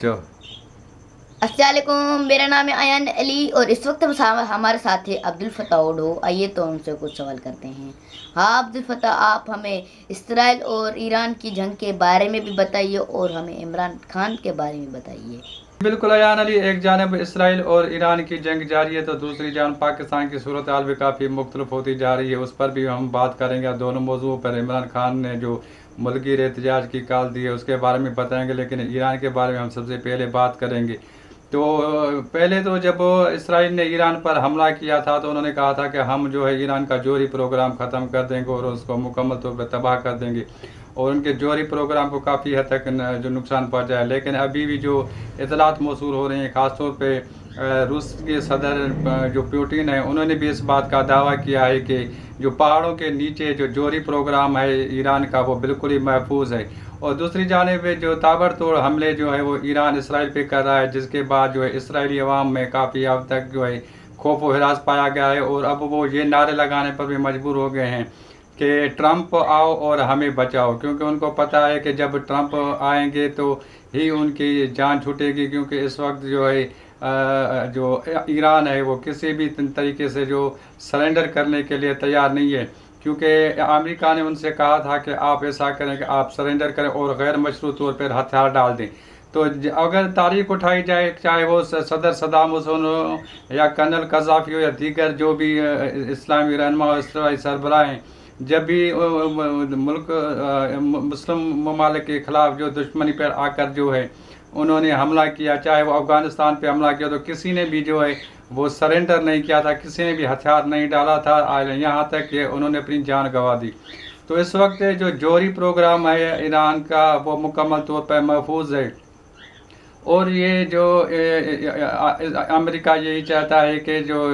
जो अस्सलाम वालेकुम। मेरा नाम है अयान अली और इस वक्त हमारे साथ है अब्दुल फताह उडो। आइए तो उनसे कुछ सवाल करते हैं। हाँ अब्दुल फताह, आप हमें इसराइल और ईरान की जंग के बारे में भी बताइए और हमें इमरान खान के बारे में बताइए। बिल्कुल अयान अली, एक जानब इसराइल और ईरान की जंग जारी है तो दूसरी जानब पाकिस्तान की सूरत हाल भी काफ़ी मुख्तलिफ होती जा रही है। उस पर भी हम बात करेंगे। दोनों मौजूद पर इमरान खान ने जो मुल्की एहतजाज की कॉल दी है उसके बारे में बताएंगे, लेकिन ईरान के बारे में हम सबसे पहले बात करेंगे। तो पहले तो जब इसराइल ने ईरान पर हमला किया था तो उन्होंने कहा था कि हम जो है ईरान का जौहरी प्रोग्राम ख़त्म कर देंगे और उसको मुकम्मल तौर पर तबाह कर देंगे, और उनके जौहरी प्रोग्राम को काफ़ी हद तक जो नुकसान पहुंचा है। लेकिन अभी भी जो इतलात मौसूल हो रही हैं, ख़ासतौर पे रूस के सदर जो पुतिन है, उन्होंने भी इस बात का दावा किया है कि जो पहाड़ों के नीचे जो जौहरी प्रोग्राम है ईरान का वो बिल्कुल ही महफूज है। और दूसरी जानिब जो ताबड़तोड़ हमले जो है वो ईरान इसराइल पे कर रहा है, जिसके बाद जो है इसराइली अवाम में काफ़ी अब तक जो है खौफ व हिरास पाया गया है, और अब वो ये नारे लगाने पर भी मजबूर हो गए हैं कि ट्रंप आओ और हमें बचाओ, क्योंकि उनको पता है कि जब ट्रंप आएंगे तो ही उनकी जान छूटेगी। क्योंकि इस वक्त जो है जो ईरान है वो किसी भी तरीके से जो सरेंडर करने के लिए तैयार नहीं है, क्योंकि अमेरिका ने उनसे कहा था कि आप ऐसा करें कि आप सरेंडर करें और गैर मशरूत तौर पर हथियार डाल दें। तो अगर तारीख उठाई जाए, चाहे वो सदर सदाम हुसैन हो या कर्नल कज़ाफ़ी हो या दीगर जो भी इस्लामी रहनुमा और सरबराह हैं, जब भी मुल्क मुस्लिम ममालिक के ख़िलाफ़ जो दुश्मनी पर आकर जो है उन्होंने हमला किया, चाहे वो अफ़गानिस्तान पे हमला किया, तो किसी ने भी जो है वो सरेंडर नहीं किया था, किसी ने भी हथियार नहीं डाला था, यहाँ तक कि उन्होंने अपनी जान गंवा दी। तो इस वक्त जो जौहरी प्रोग्राम है ईरान का वो मुकम्मल तौर पर महफूज है, और ये जो अमेरिका यही चाहता है कि जो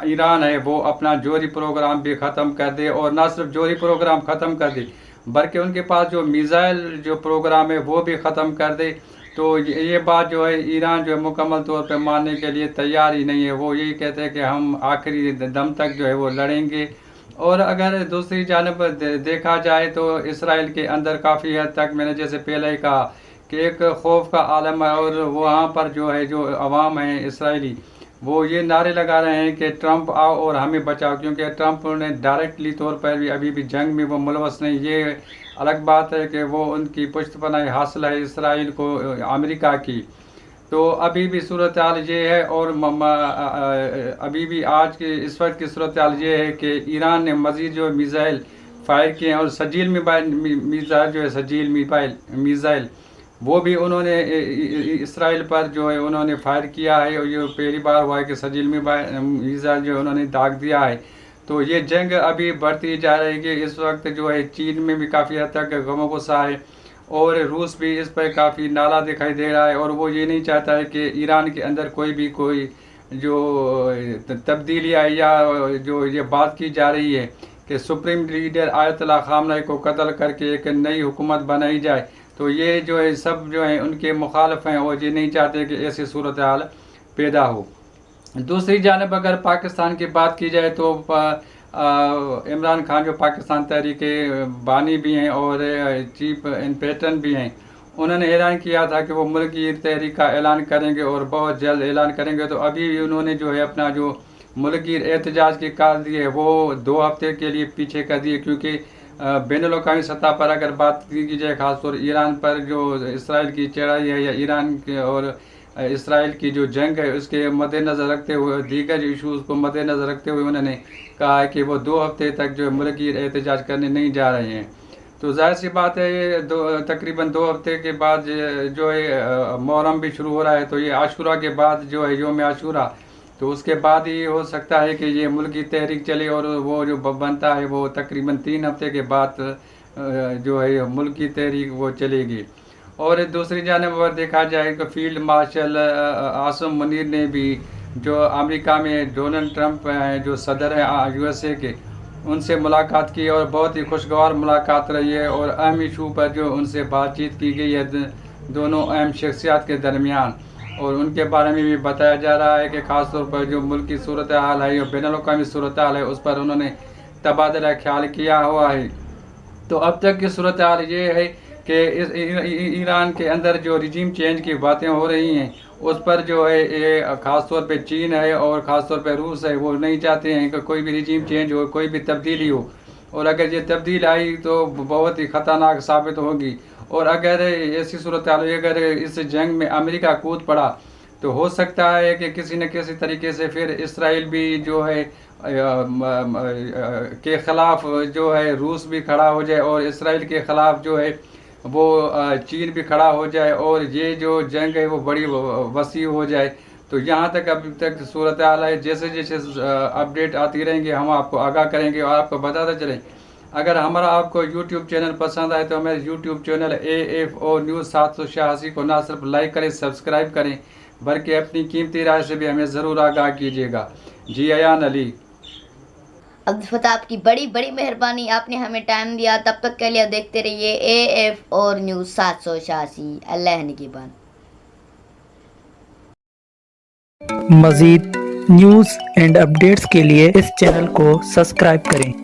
ईरान है वो अपना जौहरी प्रोग्राम भी ख़त्म कर दे, और ना सिर्फ जौहरी प्रोग्राम ख़त्म कर दे बल्कि उनके पास जो मिज़ाइल जो प्रोग्राम है वो भी ख़त्म कर दे। तो ये बात जो है ईरान जो है मुकम्मल तौर पर मानने के लिए तैयार ही नहीं है। वो यही कहते हैं कि हम आखिरी दम तक जो है वो लड़ेंगे। और अगर दूसरी जानब देखा जाए तो इसराइल के अंदर काफ़ी हद तक, मैंने जैसे पहले ही कहा कि एक खौफ का आलम है, और वहाँ पर जो है जो अवाम है इसराइली वो ये नारे लगा रहे हैं कि ट्रंप आओ और हमें बचाओ, क्योंकि ट्रंप ने डायरेक्टली तौर पर भी अभी भी जंग में वो मुलवस नहीं। ये अलग बात है कि वो उनकी पुष्टपनाही हासिल है इसराइल को अमेरिका की। तो अभी भी सूरत हाल ये है, और अभी भी आज के इस वक्त की सूरत हाल ये है कि ईरान ने मज़ीद जो मिज़ाइल फायर किए हैं, और सजील मिज़ाइल जो है सजील मिज़ाइल वो भी उन्होंने इसराइल पर जो है उन्होंने फायर किया है, और ये पहली बार हुआ है कि सजील मिज़ाइल जो है उन्होंने दाग दिया है। तो ये जंग अभी बढ़ती जा रही है। इस वक्त जो है चीन में भी काफ़ी हद तक गम गुस्सा है, और रूस भी इस पर काफ़ी नाला दिखाई दे रहा है, और वो ये नहीं चाहता है कि ईरान के अंदर कोई जो तब्दीलियाँ या जो ये बात की जा रही है कि सुप्रीम लीडर आयतुल्लाह ख़ामनेई को कत्ल करके एक नई हुकूमत बनाई जाए, तो ये जो है सब जो है उनके मुखालफ हैं, और ये नहीं चाहते कि ऐसी सूरत हाल पैदा हो। दूसरी जानब अगर पाकिस्तान की बात की जाए तो इमरान खान जो पाकिस्तान तहरीक बानी भी हैं और चीफ इंस्पेक्टर भी हैं, उन्होंने ऐलान किया था कि वो मुल्की तहरीक का ऐलान करेंगे और बहुत जल्द ऐलान करेंगे। तो अभी भी उन्होंने जो है अपना जो मुल्की एहतजाज की कॉल दी है वो 2 हफ्ते के लिए पीछे कर दिए, क्योंकि बैनुल-अक़वामी सतह पर अगर बात की जाए ख़ासतौर ईरान पर जो इसराइल की चढ़ाई है या ईरान के और इसराइल की जो जंग है उसके मद्देनज़र रखते हुए, दीगर इशूज़ को मद्देनज़र रखते हुए उन्होंने कहा है कि वो 2 हफ्ते तक जो है मुल्की एहतजाज करने नहीं जा रहे हैं। तो ज़ाहिर सी बात है ये तकरीबन 2 हफ्ते के बाद जो है मुहर्रम भी शुरू हो रहा है, तो ये आशूरा के बाद जो है यौम आशूरा, तो उसके बाद ही हो सकता है कि ये मुल्की तहरीक चले, और वो जो बनता है वो तकरीबन 3 हफ्ते के बाद जो है मुल्की तहरीक वो चलेगी। और दूसरी जानिब अगर देखा जाए तो फील्ड मार्शल आसिम मुनीर ने भी जो अमेरिका में डोनाल्ड ट्रंप हैं जो सदर हैं यूएसए के, उनसे मुलाकात की, और बहुत ही खुशगवार मुलाकात रही है, और अहम इशू पर जो उनसे बातचीत की गई है दोनों अहम शख्सियात के दरमियान, और उनके बारे में भी बताया जा रहा है कि ख़ास तौर पर जो मुल्क की सूरत हाल है या बैनुल-अक़वामी सूरत हाल है उस पर उन्होंने तबादला ख्याल किया हुआ है। तो अब तक की सूरत हाल ये है कि ईरान के अंदर जो रिजीम चेंज की बातें हो रही हैं उस पर जो है ये ख़ास तौर पे चीन है और ख़ास तौर पे रूस है, वो नहीं चाहते हैं कि कोई भी रिजीम चेंज हो, कोई भी तब्दीली हो। और अगर ये तब्दील आई तो बहुत ही ख़तरनाक साबित होगी। और अगर ऐसी सूरत हाल हुई, अगर इस जंग में अमेरिका कूद पड़ा तो हो सकता है कि किसी न किसी तरीके से फिर इसराइल भी जो है के ख़िलाफ़ जो है रूस भी खड़ा हो जाए और इसराइल के ख़िलाफ़ जो है वो चीन भी खड़ा हो जाए और ये जो जंग है वो बड़ी वसी हो जाए। तो यहाँ तक अभी तक सूरत हाल है। जैसे जैसे अपडेट आती रहेंगे हम आपको आगाह करेंगे और आपको बताते चलें। अगर हमारा आपको यूट्यूब चैनल पसंद आए तो हमारे यूट्यूब चैनल AFO न्यूज़ 786 को ना सिर्फ लाइक करें, सब्सक्राइब करें, बल्कि अपनी कीमती राय से भी हमें ज़रूर आगाह कीजिएगा। जी अयान अली। अब्दुल फताह, आपकी बड़ी बड़ी मेहरबानी, आपने हमें टाइम दिया। तब तक के लिए देखते रहिए AFO न्यूज़ 786। अल्लाह निगहबान। मज़ीद न्यूज़ एंड अपडेट्स के लिए इस चैनल को सब्सक्राइब करें।